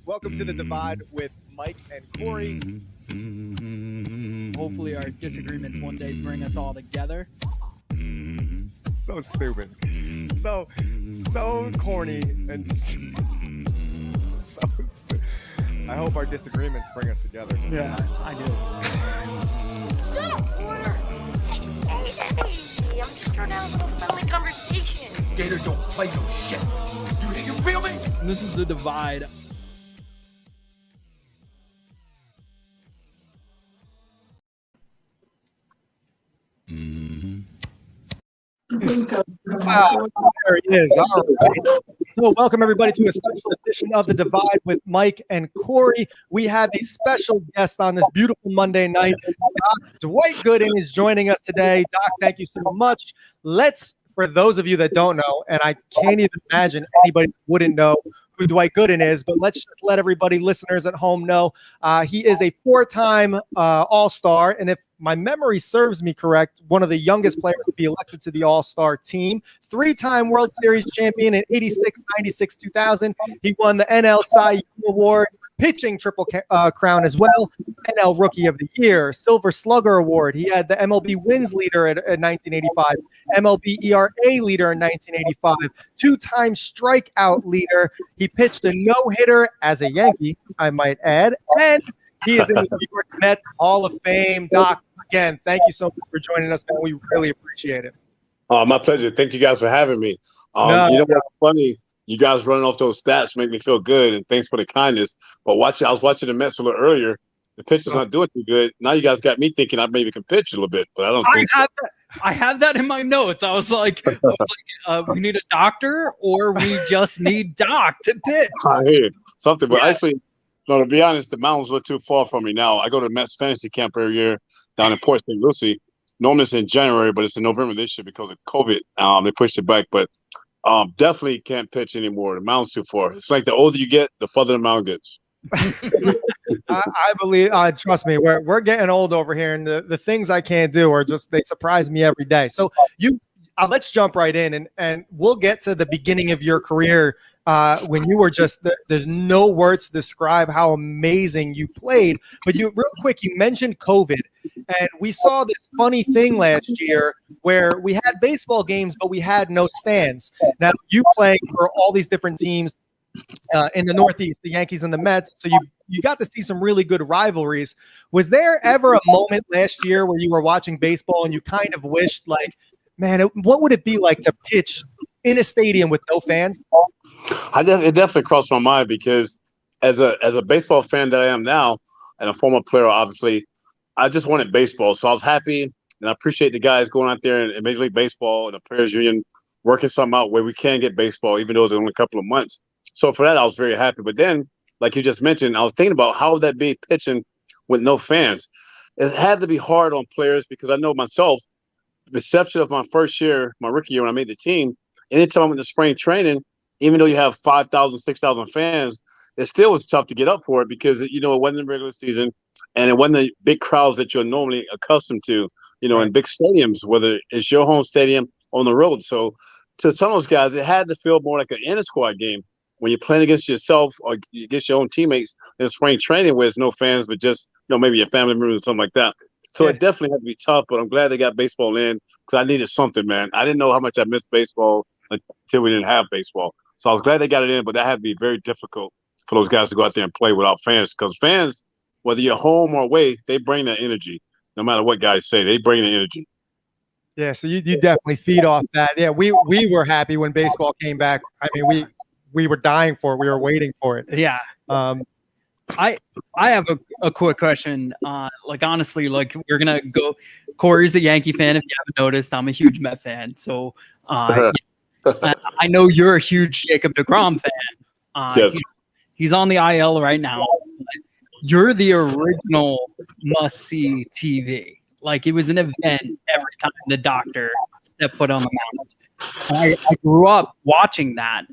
Welcome to The Divide with Mike and Corey. Hopefully our disagreements one day bring us all together. So stupid. So corny and so stupid. I hope our disagreements bring us together. Yeah, I do. Shut up, Porter. Hey, I'm just trying to have a little friendly conversation. Gators don't play no shit. You feel me? This is The Divide. Wow, there he is. All right. So welcome everybody to a special edition of The Divide with Mike and Corey. We have a special guest on this beautiful Monday night. Doc Dwight Gooden is joining us today. Doc, thank you so much. For those of you that don't know, and I can't even imagine anybody wouldn't know who Dwight Gooden is, but let's just let everybody, listeners at home, know he is a four-time All-Star, and if my memory serves me correct, one of the youngest players to be elected to the All-Star team. Three-time World Series champion in 86, 96, 2000. He won the NL Cy Young Award, pitching triple crown as well, NL Rookie of the Year, Silver Slugger Award. He had the MLB wins leader at 1985, MLB ERA leader in 1985, two-time strikeout leader. He pitched a no-hitter as a Yankee, I might add, and he is in the New York Mets Hall of Fame. Doc, again, thank you so much for joining us, man. We really appreciate it. My pleasure. Thank you guys for having me. You know what's funny? You guys running off those stats make me feel good, and thanks for the kindness. But I was watching the Mets a little earlier. The pitcher's not doing too good. Now you guys got me thinking I maybe can pitch a little bit, but I don't think so. I have that in my notes. I was like, we need a doctor, or we just need Doc to pitch. I hear something, but actually, no. To be honest, the mountains look too far from me now. I go to Mets fantasy camp every year down in Port St. Lucie. Normally it's in January, but it's in November this year because of COVID. They pushed it back, but definitely can't pitch anymore. The mountain's too far. It's like the older you get, the further the mountain gets. I believe. Trust me, we're getting old over here, and the things I can't do are just they surprise me every day. So let's jump right in, and we'll get to the beginning of your career when you were just there's no words to describe how amazing you played. But real quick, you mentioned COVID, and we saw this funny thing last year where we had baseball games, but we had no stands. Now you playing for all these different teams in the Northeast, the Yankees and the Mets, so you got to see some really good rivalries. Was there ever a moment last year where you were watching baseball and you kind of wished, like, man, what would it be like to pitch in a stadium with no fans? It definitely crossed my mind because as a baseball fan that I am now and a former player, obviously, I just wanted baseball. So I was happy, and I appreciate the guys going out there in Major League Baseball and the Players Union working something out where we can get baseball, even though it's only a couple of months. So for that, I was very happy. But then, like you just mentioned, I was thinking about how would that be pitching with no fans. It had to be hard on players because I know myself, the reception of my first year, my rookie year when I made the team, anytime I went to spring training, even though you have 5,000, 6,000 fans, it still was tough to get up for it because, it wasn't the regular season and it wasn't the big crowds that you're normally accustomed to, in big stadiums, whether it's your home stadium or on the road. So to some of those guys, it had to feel more like an inter-squad game when you're playing against yourself or against your own teammates in spring training where there's no fans, but just, maybe your family members or something like that. So it definitely had to be tough, but I'm glad they got baseball in because I needed something, man. I didn't know how much I missed baseball until we didn't have baseball. So I was glad they got it in, but that had to be very difficult for those guys to go out there and play without fans because fans, whether you're home or away, they bring that energy. No matter what guys say, they bring the energy. Yeah, so you definitely feed off that. Yeah, we were happy when baseball came back. I mean, we were dying for it. We were waiting for it. Yeah. I have a quick question. Honestly, we're gonna go. Corey's a Yankee fan. If you haven't noticed, I'm a huge Met fan. So I know you're a huge Jacob deGrom fan. Yes. He's on the IL right now. You're the original must-see TV. It was an event every time the doctor stepped foot on the mound. I grew up watching that.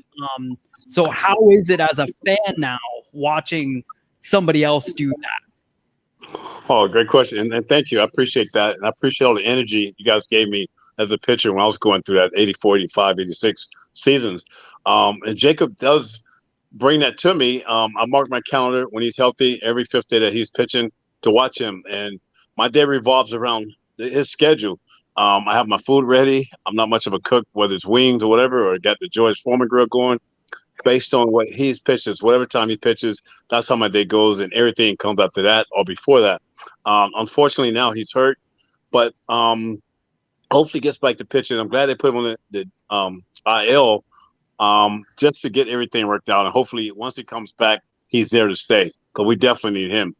So how is it as a fan now watching somebody else do that? Oh, great question. And thank you. I appreciate that. And I appreciate all the energy you guys gave me as a pitcher when I was going through that 84, 85, 86 seasons. And Jacob does bring that to me. I mark my calendar when he's healthy every fifth day that he's pitching to watch him, and my day revolves around his schedule. I have my food ready. I'm not much of a cook, whether it's wings or whatever, or got the George Foreman grill going. Based on what he's pitches, whatever time he pitches, that's how my day goes, and everything comes after that or before that. Unfortunately, now he's hurt, but hopefully gets back to pitching. I'm glad they put him on the IL just to get everything worked out, and hopefully once he comes back, he's there to stay because we definitely need him.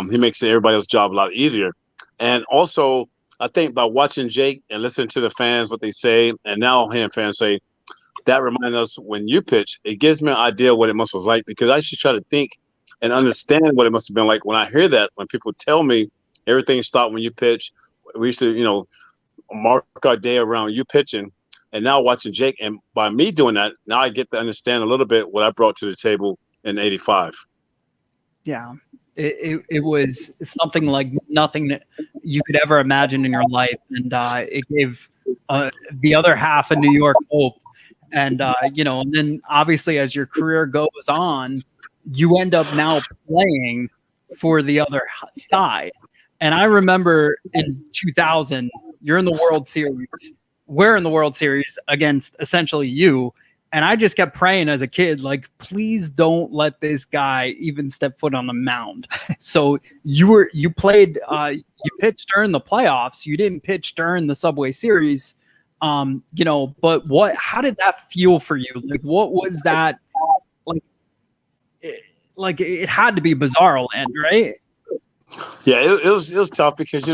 He makes everybody else's job a lot easier, and also I think by watching Jake and listening to the fans what they say, and now hearing fans say. That reminds us when you pitch, it gives me an idea of what it must have like because I should try to think and understand what it must have been like when I hear that, when people tell me everything stopped when you pitch. We used to, mark our day around you pitching and now watching Jake. And by me doing that, now I get to understand a little bit what I brought to the table in 85. Yeah. It was something like nothing that you could ever imagine in your life. And it gave the other half of New York hope. And, and then obviously as your career goes on, you end up now playing for the other side. And I remember in 2000, you're in the World Series. We're in the World Series against essentially you. And I just kept praying as a kid, like, please don't let this guy even step foot on the mound. So you pitched during the playoffs. You didn't pitch during the Subway Series. But how did that feel for you? Like, what was that like? It had to be bizarre land, right? Yeah, it was tough because,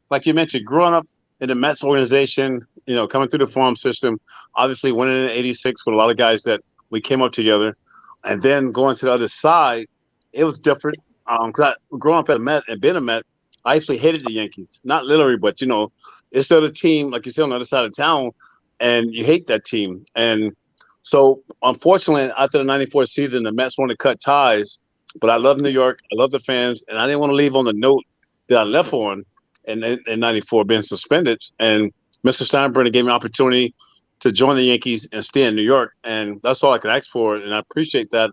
like you mentioned, growing up in the Mets organization, coming through the farm system, obviously winning in '86 with a lot of guys that we came up together, and then going to the other side, it was different. Because growing up at a Met and being a Met, I actually hated the Yankees, not literally, but it's the other team, like you said, on the other side of town, and you hate that team. And so, unfortunately, after the '94 season, the Mets wanted to cut ties. But I love New York. I love the fans. And I didn't want to leave on the note that I left on in '94 being suspended. And Mr. Steinbrenner gave me an opportunity to join the Yankees and stay in New York. And that's all I could ask for. And I appreciate that.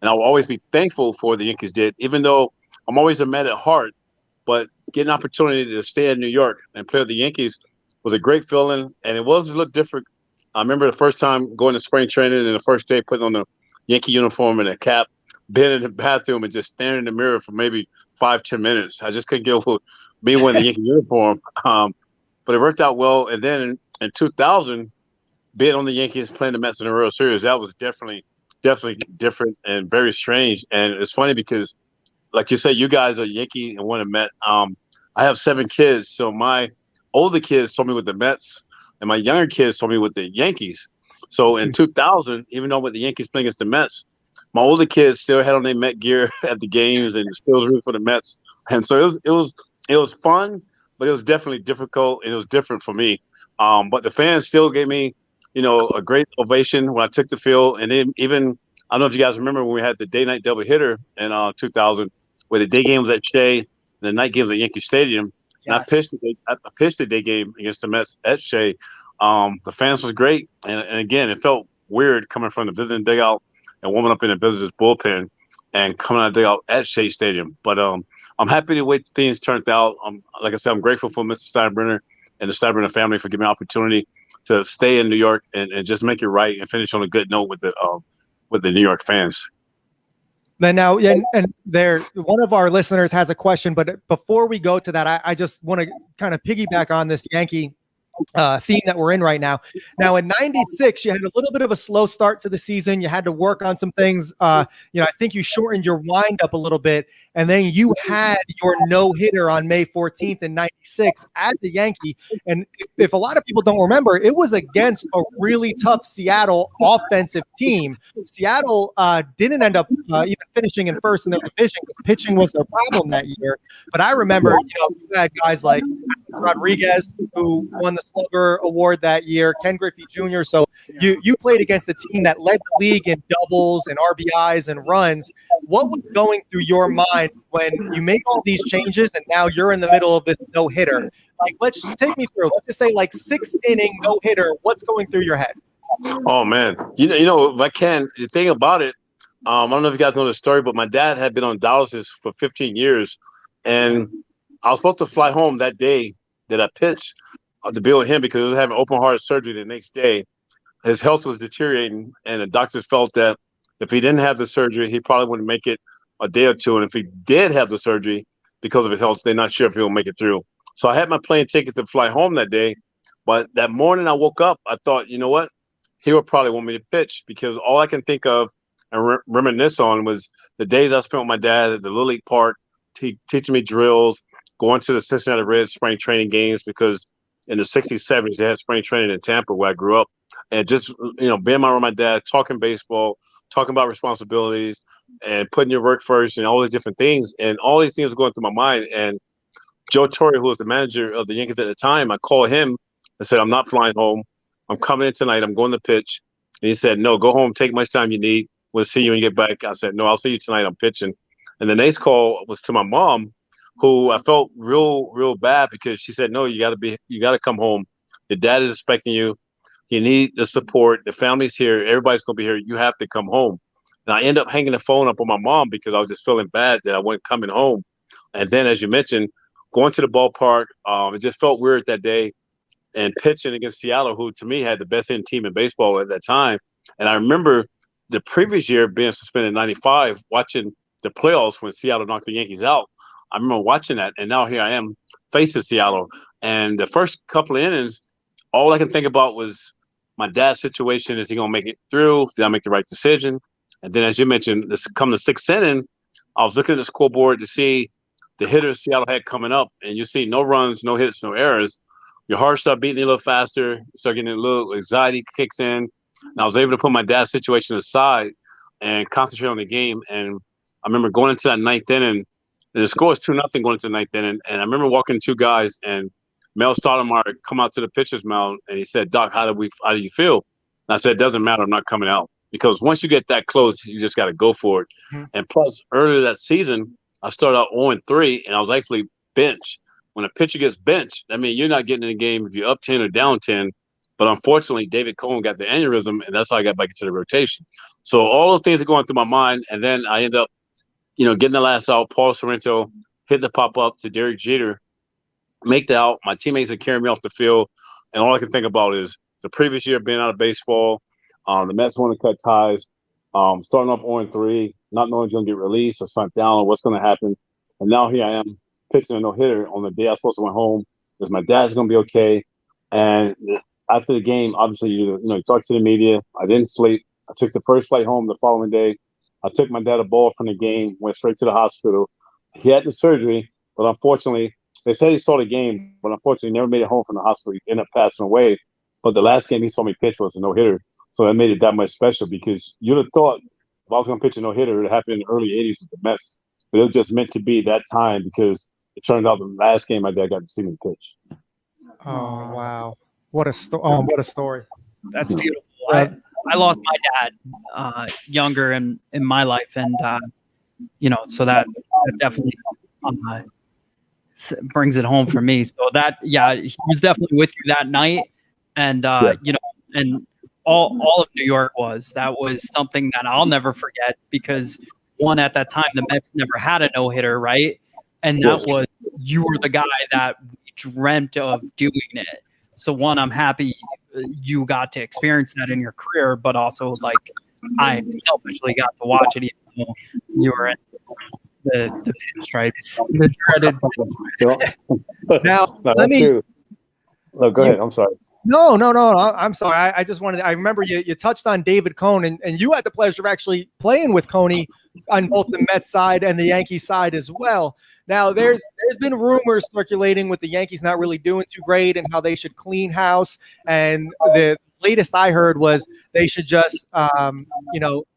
And I will always be thankful for what the Yankees did, even though I'm always a Met at heart. But getting an opportunity to stay in New York and play with the Yankees was a great feeling, and it was a little different. I remember the first time going to spring training and the first day putting on the Yankee uniform and a cap, being in the bathroom and just staring in the mirror for maybe 5-10 minutes. I just couldn't get over me wearing the Yankee uniform, but it worked out well. And then in 2000, being on the Yankees playing the Mets in the World Series, that was definitely different and very strange. And it's funny because, like you said, you guys are Yankee and one a Met. I have 7 kids, so my older kids saw me with the Mets, and my younger kids saw me with the Yankees. So in 2000, even though with the Yankees playing against the Mets, my older kids still had on their Met gear at the games and still rooting for the Mets. And so it was fun, but it was definitely difficult, and it was different for me. But the fans still gave me, a great ovation when I took the field, and then even I don't know if you guys remember when we had the day-night doubleheader in 2000. Where the day game was at Shea, and the night game was at Yankee Stadium. Yes. And I pitched the day game against the Mets at Shea. The fans was great, and again, it felt weird coming from the visiting dugout and warming up in the visitors' bullpen and coming out of the dugout at Shea Stadium. But I'm happy the way things turned out. Like I said, I'm grateful for Mr. Steinbrenner and the Steinbrenner family for giving me an opportunity to stay in New York and just make it right and finish on a good note with the New York fans. Then now, and there, one of our listeners has a question, but before we go to that, I just want to kind of piggyback on this Yankee theme that we're in right now. Now in '96, you had a little bit of a slow start to the season. You had to work on some things. I think you shortened your wind up a little bit, and then you had your no-hitter on May 14th in '96 at the Yankee. And if a lot of people don't remember, it was against a really tough Seattle offensive team. Seattle didn't end up even finishing in first in their division because pitching was their problem that year. But I remember, you had guys like Rodriguez, who won the Slugger Award that year, Ken Griffey Jr. So you played against a team that led the league in doubles and RBIs and runs. What was going through your mind when you made all these changes and now you're in the middle of this no-hitter? Like, take me through. Let's just say like 6th inning no-hitter. What's going through your head? Oh man, if I can, the thing about it, I don't know if you guys know the story, but my dad had been on dialysis for 15 years, and I was supposed to fly home that day that I pitched to be with him because he was having open heart surgery the next day. His health was deteriorating, and the doctors felt that if he didn't have the surgery, he probably wouldn't make it a day or two. And if he did have the surgery because of his health, they're not sure if he'll make it through. So I had my plane ticket to fly home that day. But that morning I woke up, I thought, you know what? He would probably want me to pitch because all I can think of and reminisce on was the days I spent with my dad at the Little League Park, teaching me drills, going to the Cincinnati Reds spring training games because in the 60s, 70s, they had spring training in Tampa where I grew up. And just, being around my dad, talking baseball, talking about responsibilities and putting your work first and all these different things. And all these things were going through my mind. And Joe Torre, who was the manager of the Yankees at the time, I called him and said, I'm not flying home. I'm coming in tonight. I'm going to pitch. And he said, no, go home. Take much time you need. We'll see you when you get back. I said, no, I'll see you tonight. I'm pitching. And the next call was to my mom, who I felt real bad because she said, no, you got to come home. Your dad is expecting you. You need the support. The family's here. Everybody's going to be here. You have to come home. And I ended up hanging the phone up on my mom because I was just feeling bad that I wasn't coming home. And then, as you mentioned, going to the ballpark, it just felt weird that day. And pitching against Seattle, who to me had the best hitting team in baseball at that time. And I remember the previous year being suspended in 95, watching the playoffs when Seattle knocked the Yankees out. I remember watching that, and now here I am facing Seattle. And the first couple of innings, all I can think about was my dad's situation. Is he going to make it through? Did I make the right decision? And then, as you mentioned, come the sixth inning, I was looking at the scoreboard to see the hitters Seattle had coming up, and you see no runs, no hits, no errors. Your heart starts beating a little faster. You start getting a little anxiety kicks in. And I was able to put my dad's situation aside and concentrate on the game. And I remember going into that ninth inning, and the score was 2-0 going into the ninth inning. And I remember walking two guys, and Mel Stoudemire come out to the pitcher's mound, and he said, Doc, how do you feel? And I said, it doesn't matter. I'm not coming out. Because once you get that close, you just got to go for it. Mm-hmm. And plus, earlier that season, I started out 0-3, and I was actually benched. When a pitcher gets benched, I mean, you're not getting in the game if you're up 10 or down 10. But unfortunately, David Cohen got the aneurysm, and that's how I got back into the rotation. So all those things are going through my mind. And then I end up, getting the last out. Paul Sorrento hit the pop-up to Derek Jeter, make the out. My teammates are carrying me off the field. And all I can think about is the previous year being out of baseball. The Mets want to cut ties. Starting off 0-3, not knowing if you're going to get released or sent down or what's going to happen. And now here I am pitching a no-hitter on the day I was supposed to went home. Because my dad's going to be okay. And after the game, obviously, you talk to the media. I didn't sleep. I took the first flight home the following day. I took my dad a ball from the game, went straight to the hospital. He had the surgery, but unfortunately, they said he saw the game, but unfortunately, he never made it home from the hospital. He ended up passing away. But the last game he saw me pitch was a no-hitter. So that made it that much special because you'd have thought if I was going to pitch a no-hitter, it happened in the early 80s with the Mets. But it was just meant to be that time because it turned out the last game my dad got to see me pitch. Oh, wow. What a story. That's beautiful. I lost my dad younger in my life. And, so that definitely brings it home for me. So he was definitely with you that night. And, and all of New York was something that I'll never forget because one, at that time, the Mets never had a no-hitter, right? And that was, you were the guy that we dreamt of doing it. So one, I'm happy you got to experience that in your career, but also like I selfishly got to watch it even though you were in the pinstripes, the dreaded. Now, let me. Oh, go ahead. I'm sorry. No. I'm sorry. I just wanted. I remember you touched on David Cohn, and you had the pleasure of actually playing with Coney on both the Mets side and the Yankees side as well. Now, there's been rumors circulating with the Yankees not really doing too great and how they should clean house. And the latest I heard was they should just,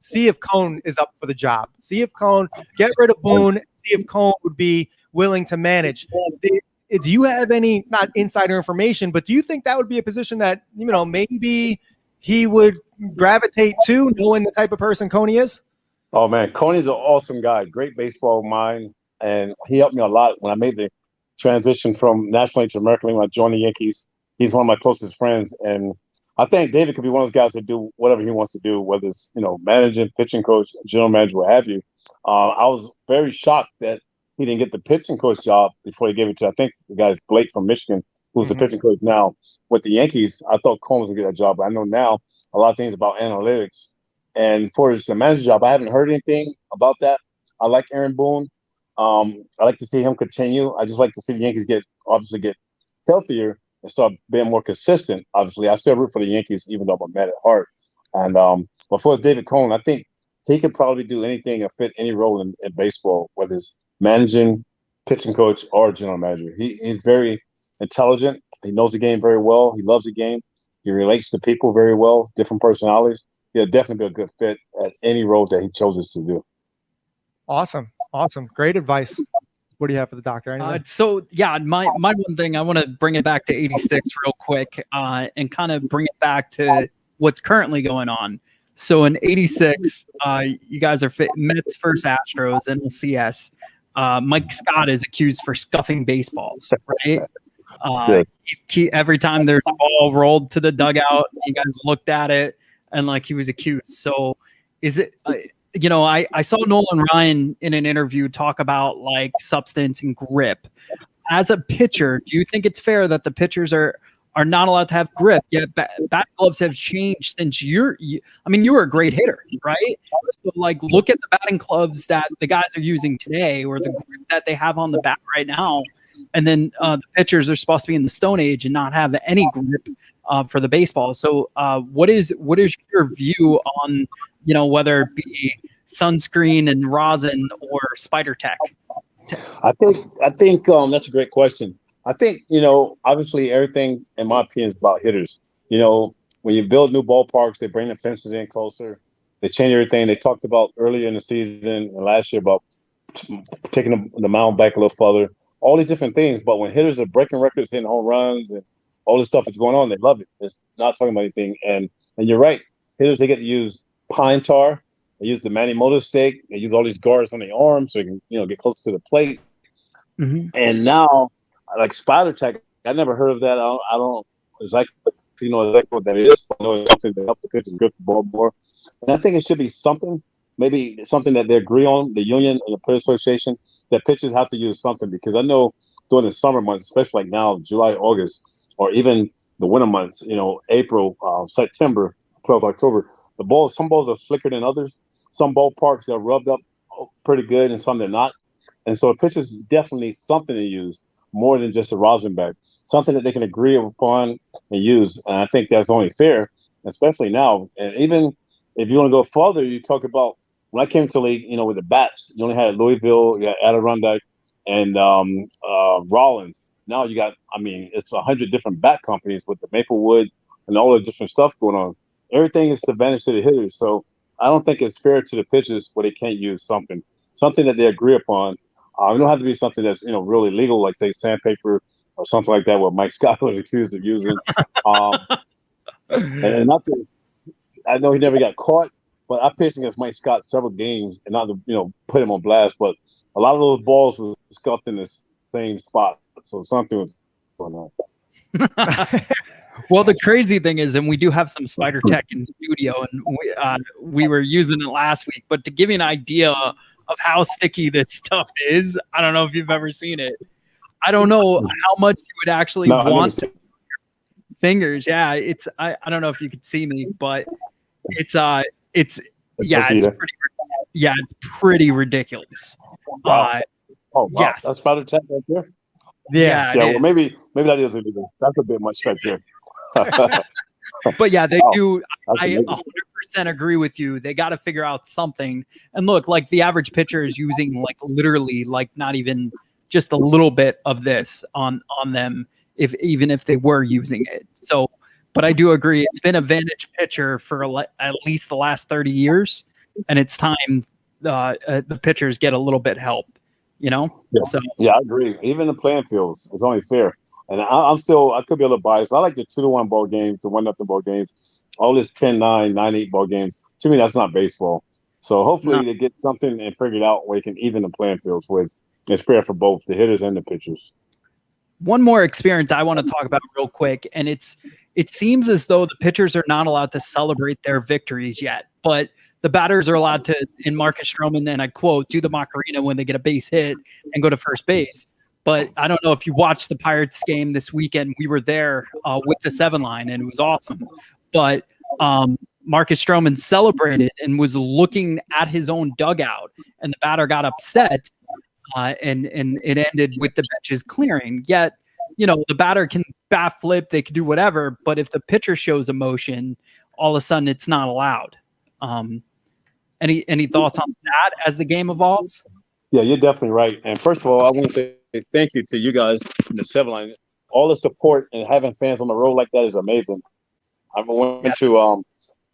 see if Cohn is up for the job. See if Cohn, get rid of Boone, see if Cohn would be willing to manage. Do you have any, not insider information, but do you think that would be a position that, maybe he would gravitate to, knowing the type of person Coney is? Oh, man, Coney's an awesome guy, great baseball mind, and he helped me a lot when I made the transition from National League to American League when I joined the Yankees. He's one of my closest friends, and I think David could be one of those guys that do whatever he wants to do, whether it's managing, pitching coach, general manager, what have you. I was very shocked that he didn't get the pitching coach job before he gave it to, I think, the guy's Blake from Michigan, who's the pitching coach now with the Yankees. I thought Coney was going to get that job, but I know now a lot of things about analytics. And for his manager job, I haven't heard anything about that. I like Aaron Boone. I like to see him continue. I just like to see the Yankees get healthier and start being more consistent. Obviously, I still root for the Yankees, even though I'm mad at heart. And before David Cone, I think he could probably do anything and fit any role in baseball, whether it's managing, pitching coach, or general manager. He's very intelligent. He knows the game very well. He loves the game. He relates to people very well, different personalities. He'll definitely be a good fit at any role that he chooses to do. Awesome. Great advice. What do you have for the doctor? My one thing, I want to bring it back to 86 real quick and kind of bring it back to what's currently going on. So in 86, you guys are Mets versus Astros, NLCS. Mike Scott is accused for scuffing baseballs, right? Every time there's a ball rolled to the dugout, you guys looked at it and he was accused. So is it, I saw Nolan Ryan in an interview talk about substance and grip. As a pitcher, do you think it's fair that the pitchers are not allowed to have grip? Yet bat gloves have changed since you were a great hitter, right? So look at the batting gloves that the guys are using today, or the grip that they have on the bat right now. And then the pitchers are supposed to be in the Stone Age and not have any grip for the baseball. So what is your view on, whether it be sunscreen and rosin or Spider Tech? I think that's a great question. I think, obviously everything, in my opinion, is about hitters. When you build new ballparks, they bring the fences in closer. They change everything. They talked about earlier in the season and last year about taking the mound back a little further, all these different things. But when hitters are breaking records, hitting home runs, and all this stuff that's going on, they love it. It's not talking about anything. And you're right. Hitters, they get to use pine tar. They use the Manimoto stick. They use all these guards on their arms so they can, get closer to the plate. Mm-hmm. And now, Spider Tech, I never heard of that. I don't exactly what that is. But I know it's something to help the pitchers grip the ball more. And I think it should be maybe something that they agree on, the union and the Players Association, that pitchers have to use something. Because I know during the summer months, especially now, July, August, or even the winter months, April, September, 12th, October, some balls are slicker than others. Some ballparks are rubbed up pretty good and some they're not. And so pitchers definitely need something to use more than just a rosin bag, something that they can agree upon and use. And I think that's only fair, especially now. And even if you want to go further, you talk about when I came to the league, with the bats, you only had Louisville, you had Adirondack, and Rollins. Now you got, it's 100 different bat companies with the Maplewood and all the different stuff going on. Everything is to advantage to the hitters. So I don't think it's fair to the pitchers where they can't use something that they agree upon. It don't have to be something that's, really legal, like say sandpaper or something like that, what Mike Scott was accused of using. And not that I know he never got caught, but I pitched against Mike Scott several games, and not to put him on blast, but a lot of those balls were scuffed in the same spot, so something was going on. Well, the crazy thing is, and we do have some Spider Tech in studio, and we were using it last week. But to give you an idea of how sticky this stuff is, I don't know if you've ever seen it. I don't know how much you would actually want to fingers. Yeah, it's I don't know if you could see me, but it's pretty ridiculous. Wow. Wow. Yes. That's Spider Tech right there. Yeah. Well, maybe that is illegal. That's a bit much right there. But yeah, they do. I 100% agree with you. They got to figure out something. And look, the average pitcher is using literally not even just a little bit of this on them, even if they were using it. So, but I do agree. It's been a vintage pitcher for at least the last 30 years, and it's time the pitchers get a little bit help. Yeah. So yeah, I agree. Even the playing fields, it's only fair. And I could be a little biased. I like the 2-1 ball games, the 1-0 ball games, all this 10-9, 9-8 ball games. To me, that's not baseball. So hopefully they get something and figure it out where they can even the playing fields where it's fair for both the hitters and the pitchers. One more experience I want to talk about real quick, and it's it seems as though the pitchers are not allowed to celebrate their victories yet, but the batters are allowed to, in Marcus Stroman, and I quote, do the Macarena when they get a base hit and go to first base. But I don't know if you watched the Pirates game this weekend. We were there with the 7 line, and it was awesome. But Marcus Stroman celebrated and was looking at his own dugout, and the batter got upset, and it ended with the benches clearing. Yet, the batter can bat flip, they can do whatever, but if the pitcher shows emotion, all of a sudden it's not allowed. Any thoughts on that as the game evolves? Yeah, you're definitely right. And first of all, I want to say thank you to you guys in the 7 line. All the support and having fans on the road like that is amazing. I went to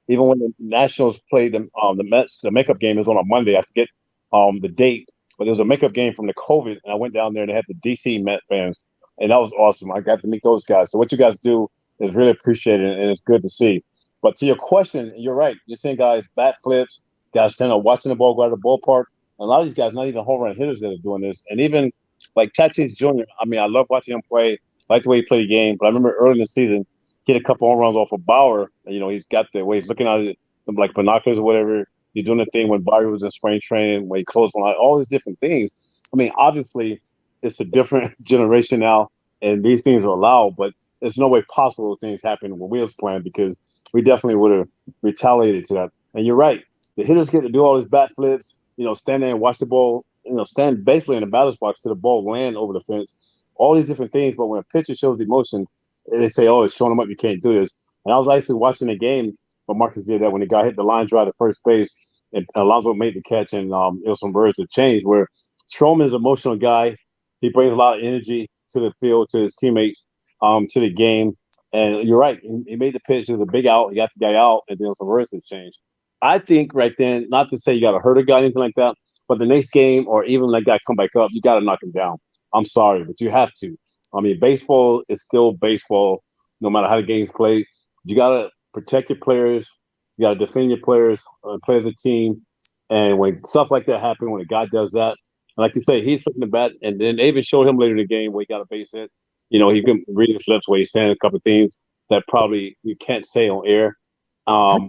even when the Nationals played the Mets, the makeup game is on a Monday. I forget the date, but there was a makeup game from the COVID, and I went down there and they had the DC Met fans, and that was awesome. I got to meet those guys. So what you guys do is really appreciated, and it's good to see. But to your question, you're right. You're seeing guys bat flips, guys standing up watching the ball go out of the ballpark. And a lot of these guys, not even home run hitters, that are doing this. And even like Tatis Jr., I mean, I love watching him play. I like the way he played the game. But I remember early in the season, he had a couple home runs off of Bauer. And, he's got the way he's looking at it, like binoculars or whatever. He's doing the thing when Bauer was in spring training, when he closed one eye, all these different things. I mean, obviously, it's a different generation now, and these things are allowed. But there's no way possible those things happen when we was playing, because we definitely would have retaliated to that. And you're right. The hitters get to do all these bat flips, stand there and watch the ball, stand basically in the batter's box to the ball land over the fence, all these different things. But when a pitcher shows emotion, they say, oh, it's showing them up, you can't do this. And I was actually watching a game where Marcus did that when the guy hit the line drive to first base, and Alonso made the catch, and it was some birds of change where Stroman is an emotional guy. He brings a lot of energy to the field, to his teammates, to the game. And you're right. He made the pitch. It was a big out. He got the guy out, and then some birds has changed. I think right then, not to say you got to hurt a guy, anything like that, but the next game, or even that guy come back up, you got to knock him down. I'm sorry, but you have to. I mean, baseball is still baseball, no matter how the game's played. You got to protect your players. You got to defend your players, play as a team. And when stuff like that happens, when a guy does that, like you say, he's flipping the bat, and then they even showed him later in the game where he got a base hit. He can read his lips where he's saying a couple of things that probably you can't say on air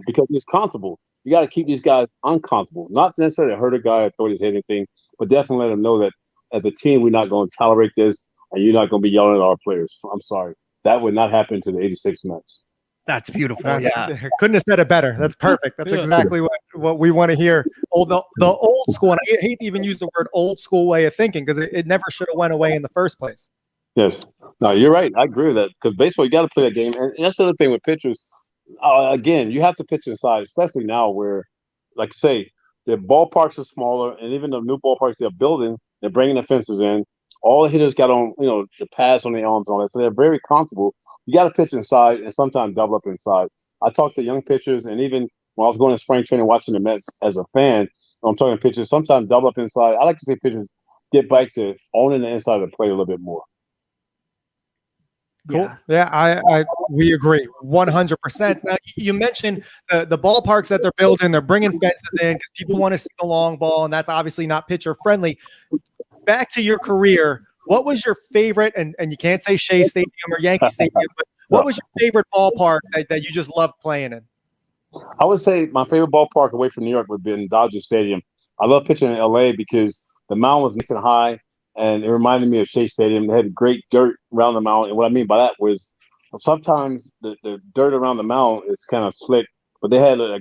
because he's comfortable. You got to keep these guys uncomfortable, not necessarily hurt a guy or throw his head anything, but definitely let them know that as a team, we're not going to tolerate this, and you're not going to be yelling at our players. I'm sorry. That would not happen to the 86 Mets. That's beautiful. Couldn't have said it better. That's perfect. That's exactly what we want to hear. The old school, and I hate to even use the word old school way of thinking, because it never should have went away in the first place. Yes. No, you're right. I agree with that, because baseball, you got to play that game. And that's the other thing with pitchers. Again, you have to pitch inside, especially now where, like you say, the ballparks are smaller, and even the new ballparks they're building, they're bringing the fences in. All the hitters got on, the pads on their arms and all that, so they're very comfortable. You got to pitch inside and sometimes double up inside. I talk to young pitchers, and even when I was going to spring training watching the Mets as a fan, I'm talking pitchers, sometimes double up inside. I like to say pitchers get back to owning the inside of the plate a little bit more. Cool. Yeah, we agree 100%. Now, you mentioned the ballparks that they're building, they're bringing fences in because people want to see the long ball, and that's obviously not pitcher friendly. Back to your career, what was your favorite, and you can't say Shea Stadium or Yankee Stadium, but what was your favorite ballpark that you just loved playing in? I would say my favorite ballpark away from New York would be in Dodger Stadium. I love pitching in LA because the mound was nice and high, and it reminded me of Shea Stadium. They had great dirt around the mound, and what I mean by that was sometimes the dirt around the mound is kind of slick, but they had I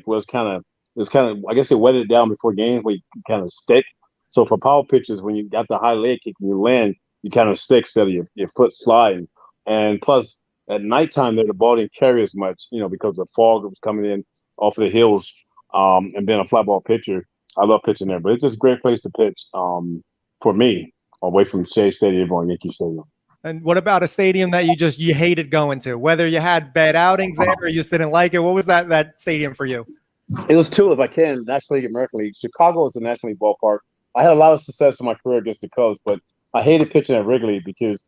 guess they wetted it down before games where you kind of stick. So for power pitches, when you got the high leg kick and you land, you kind of stick instead of your foot sliding. And plus, at nighttime, the ball didn't carry as much, because the fog was coming in off of the hills. And being a fly ball pitcher, I love pitching there. But it's just a great place to pitch for me, away from Shea Stadium or Yankee Stadium. And what about a stadium that you hated going to? Whether you had bad outings there or you just didn't like it, what was that stadium for you? It was two, if I can, National League, American League. Chicago is a National League ballpark. I had a lot of success in my career against the Cubs, but I hated pitching at Wrigley because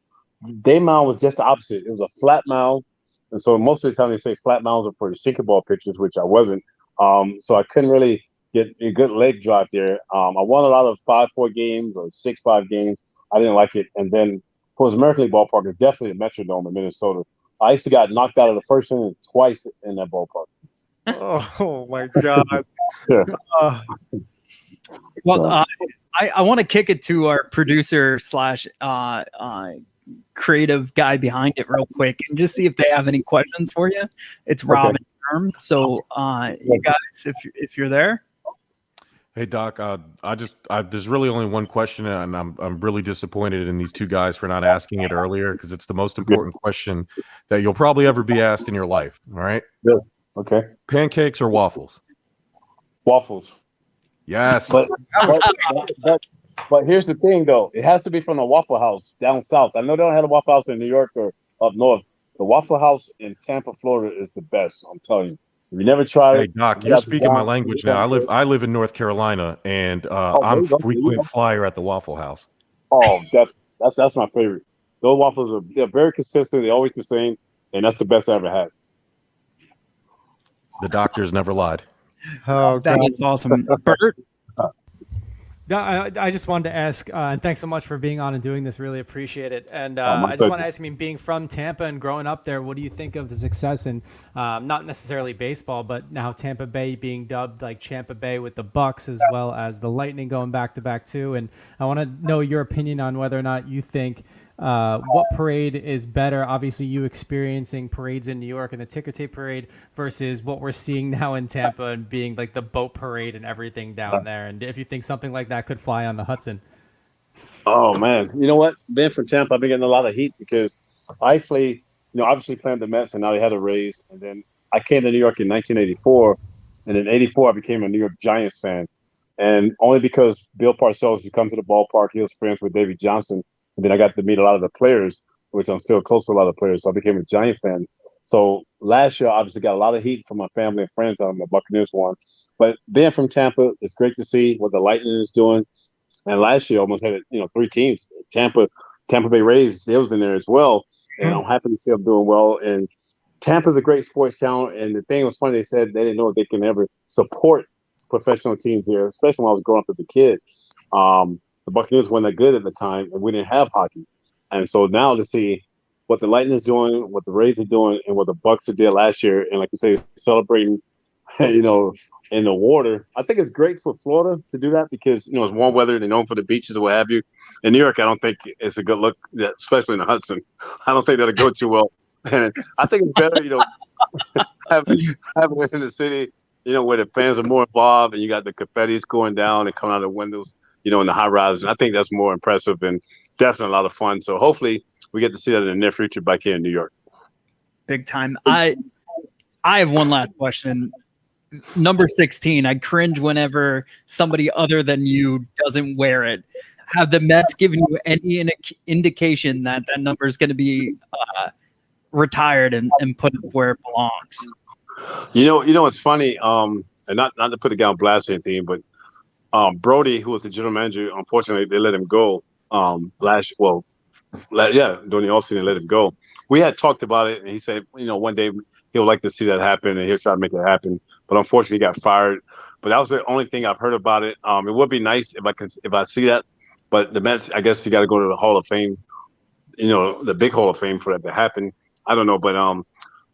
their mound was just the opposite. It was a flat mound, and so most of the time they say flat mounds are for the sinker ball pitchers, which I wasn't. So I couldn't really get a good leg drive there. I won a lot of 5-4 games or 6-5 games. I didn't like it. And then for his American League ballpark, it's definitely a Metrodome in Minnesota. I actually got knocked out of the first inning twice in that ballpark. Oh my God. Yeah. Well, I want to kick it to our producer / creative guy behind it real quick and just see if they have any questions for you. It's Rob and Herm. So you guys, if you're there. Hey Doc, there's really only one question, and I'm really disappointed in these two guys for not asking it earlier because it's the most important question that you'll probably ever be asked in your life. All right? Yeah. Okay. Pancakes or waffles? Waffles. Yes. But here's the thing, though. It has to be from a Waffle House down south. I know they don't have a Waffle House in New York or up north. The Waffle House in Tampa, Florida is the best. I'm telling you. If you never tried Hey it, Doc, you're speaking my language now. I live in North Carolina, and I'm a frequent flyer at the Waffle House. Oh, that's my favorite. Those waffles they're very consistent. They're always the same, and that's the best I ever had. The doctors never lied. Oh, That God. is awesome. Bert, No, I just wanted to ask, and thanks so much for being on and doing this. Really appreciate it. And my I just want pleasure. to ask, I mean, being from Tampa and growing up there, what do you think of the success in not necessarily baseball, but now Tampa Bay being dubbed like Champa Bay with the Bucks as well as the Lightning going back to back too? And I want to know your opinion on whether or not you think what parade is better. Obviously, you experiencing parades in New York and the ticker tape parade versus what we're seeing now in Tampa and being like the boat parade and everything down there. And if you think something like that could fly on the Hudson. Oh man, you know what? Being from Tampa, I've been getting a lot of heat because I actually, obviously playing the Mets, and now they had a raise. And then I came to New York in 1984, and in '84 I became a New York Giants fan, and only because Bill Parcells used to come to the ballpark. He was friends with Davey Johnson, and then I got to meet a lot of the players, which I'm still close to a lot of the players. So I became a Giant fan. So last year, I obviously got a lot of heat from my family and friends on the Buccaneers one. But being from Tampa, it's great to see what the Lightning is doing. And last year, almost had 3 teams. Tampa Bay Rays, they was in there as well. And I'm happy to see them doing well. And Tampa's a great sports town. And the thing was funny, they said they didn't know if they can ever support professional teams here, especially when I was growing up as a kid. The Buccaneers weren't that good at the time, and we didn't have hockey. And so now to see what the Lightning is doing, what the Rays are doing, and what the Bucks did last year, and like you say, celebrating, in the water. I think it's great for Florida to do that because, it's warm weather. They're known for the beaches or what have you. In New York, I don't think it's a good look, especially in the Hudson. I don't think that'll go too well. And I think it's better, having it in the city, where the fans are more involved and you got the confetti's going down and coming out of the windows, in the high rise. And I think that's more impressive and definitely a lot of fun. So hopefully we get to see that in the near future back here in New York. big time. I have one last question. Number 16, I cringe whenever somebody other than you doesn't wear it. Have the Mets given you any indication that that number is going to be retired and put up where it belongs? It's funny, and not to put a guy on blast or anything, but Brody, who was the general manager, unfortunately, they let him go during the offseason, they let him go. We had talked about it, and he said, one day he'll like to see that happen, and he'll try to make it happen. But unfortunately, he got fired. But that was the only thing I've heard about it. It would be nice if I see that. But the Mets, I guess you got to go to the Hall of Fame, the big Hall of Fame for that to happen. I don't know, but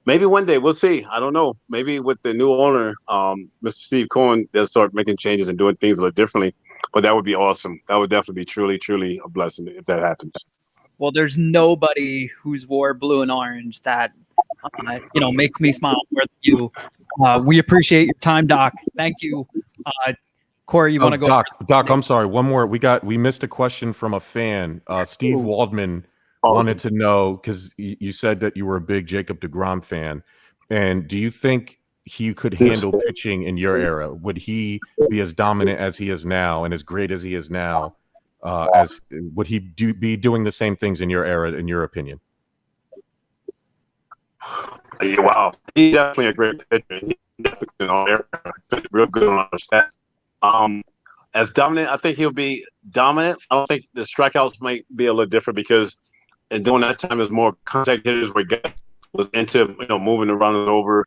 maybe one day we'll see. I don't know. Maybe with the new owner, Mr. Steve Cohen, they'll start making changes and doing things a little differently. But that would be awesome. That would definitely be truly, truly a blessing if that happens. Well, there's nobody who's wore blue and orange that makes me smile more than you. We appreciate your time, Doc. Thank you. Corey, you want to go? Doc, I'm sorry. One more. We missed a question from a fan. Steve Waldman wanted to know, because you said that you were a big Jacob deGrom fan, and do you think he could handle pitching in your era? Would he be as dominant as he is now and as great as he is now? Would he be doing the same things in your era, in your opinion? Wow, he's definitely a great pitcher. He's definitely real good on our stats. As dominant, I think he'll be dominant. I don't think the strikeouts might be a little different because during that time, it was more contact hitters where guys was into moving the runners over,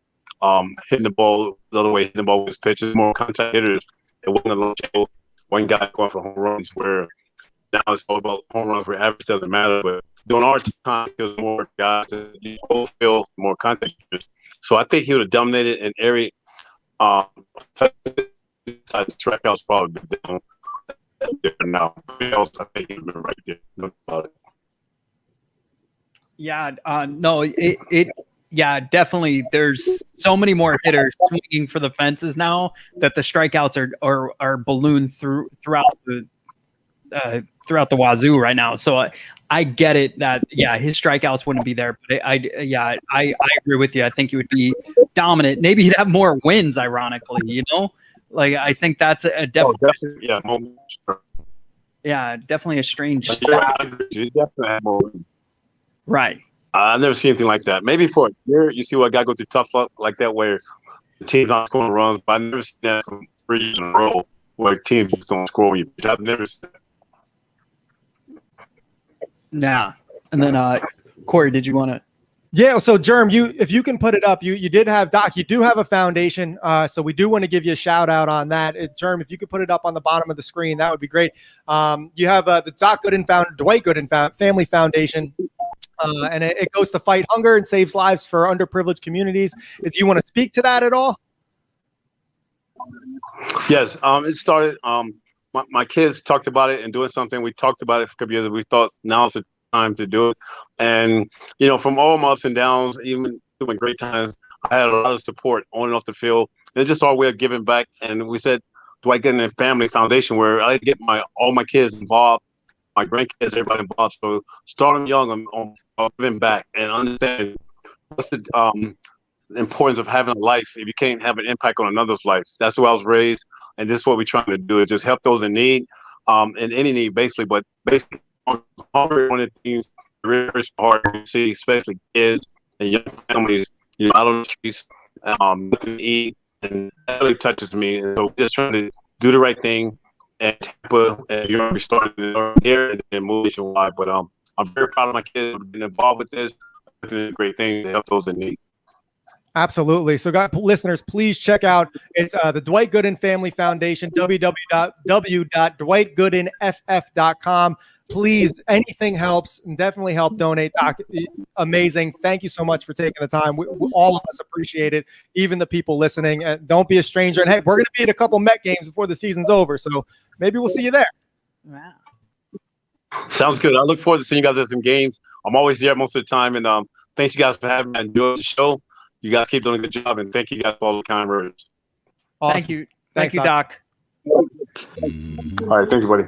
hitting the ball the other way, hitting the ball with his pitches. More contact hitters. It wasn't a little one guy going for home runs where now it's all about home runs where average doesn't matter. But during our time, there's more guys that feel more contact. So I think he would have dominated in every strikeouts probably been down different now. I think he'd been right there. No doubt about it. Yeah, no, yeah, definitely. There's so many more hitters swinging for the fences now that the strikeouts are ballooned throughout the wazoo right now. So I get it that his strikeouts wouldn't be there, but I agree with you. I think he would be dominant. Maybe he'd have more wins, ironically. You know, like I think that's a definitely definitely a strange stat. You definitely have more wins. Right. I've never seen anything like that. Maybe for a year, you see what a guy go through tough luck like that, where the team's not scoring runs. But I've never seen that from 3 years in a row where teams just don't score when you. I've never seen that. Yeah. And then Corey, did you want to? Yeah, so Germ, if you can put it up, you did have Doc, you do have a foundation, so we do want to give you a shout out on that. Germ, if you could put it up on the bottom of the screen, that would be great. You have the Dwight Gooden Family Foundation, and it goes to fight hunger and saves lives for underprivileged communities. If you want to speak to that at all? Yes, it started. My kids talked about it and doing something. We talked about it for a couple years. We thought now's the time to do it. And, from all my ups and downs, even through my great times, I had a lot of support on and off the field. It's just our way of giving back. And we said, Dwight Gooden Family Foundation, where I get all my kids involved, my grandkids, everybody involved. So start them young on giving back and understand what's the importance of having a life if you can't have an impact on another's life. That's where I was raised. And this is what we're trying to do, is just help those in need, in any need, basically. But basically, one of the things really hurts my heart to see, especially kids and young families, out on the streets, nothing to eat, and that really touches me. And so just trying to do the right thing at Tampa, and we started here and then move nationwide. But I'm very proud of my kids for being involved with this. It's a great thing to help those in need. Absolutely. So, listeners, please check out it's the Dwight Gooden Family Foundation, www.dwightgoodenff.com. Please, anything helps, and definitely help donate. Doc, amazing. Thank you so much for taking the time. We, all of us appreciate it, even the people listening. And don't be a stranger. And hey, we're going to be at a couple Met games before the season's over, so maybe we'll see you there. Wow. Sounds good. I look forward to seeing you guys at some games. I'm always there most of the time, and thanks you guys for having me. I enjoyed the show. You guys keep doing a good job, and thank you guys for all the kind words. Awesome. Thank you. Thanks, Thank you, Doc. All right, thanks, buddy.